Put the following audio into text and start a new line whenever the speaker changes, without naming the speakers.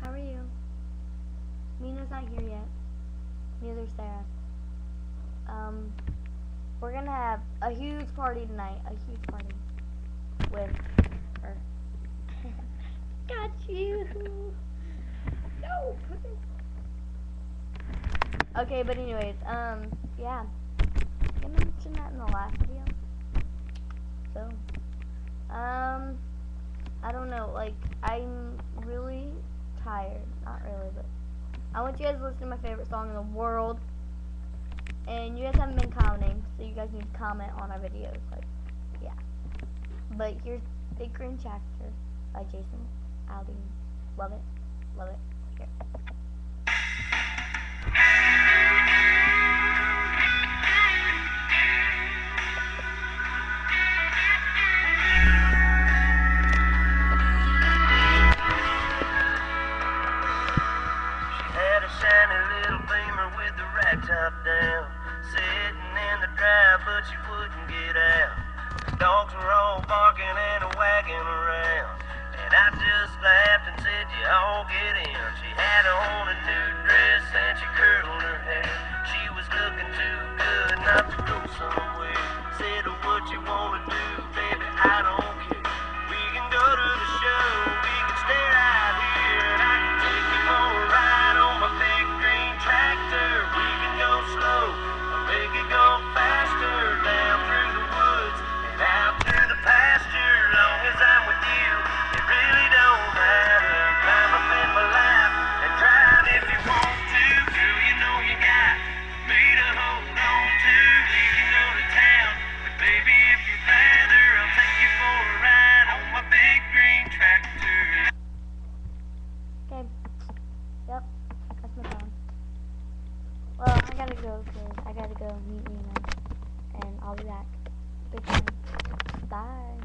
How are you? Mina's not here yet. Neither Sarah. We're gonna have a huge party tonight. A huge party with her. Got you. No, put it. Okay, but anyways, yeah. I mentioned that in the last video. So, I don't know, like, I'm really tired. Not really, but I want you guys to listen to my favorite song in the world. And you guys haven't been commenting, so you guys need to comment on our videos. Like, yeah. But here's Big Green Tractor by Jason Aldean. Love it. Love it. Here.
Top down, sitting in the drive, but she wouldn't get out. The dogs were all barking and wagging around, and I just laughed and said, "You all get in." She had on a new dress and she curled her hair. She was looking too good not to go somewhere. Said, "What you wanna do, baby? I don't care. We can go to the show, we can stay right here, and I can take you for a ride on my big green tractor. We can go slow, I'll make it go faster, down through the woods and out through the pasture. Long as I'm with you, it really don't matter. Climb up in my lap and drive if you want to. Girl, you know you got me to hold on to. We can go to town, but baby, if you'd rather, I'll take you for a ride on my big green tractor.
Okay. Yep. That's my phone. Well, I gotta go because I gotta go meet Nina. And I'll be back. Big time. Bye.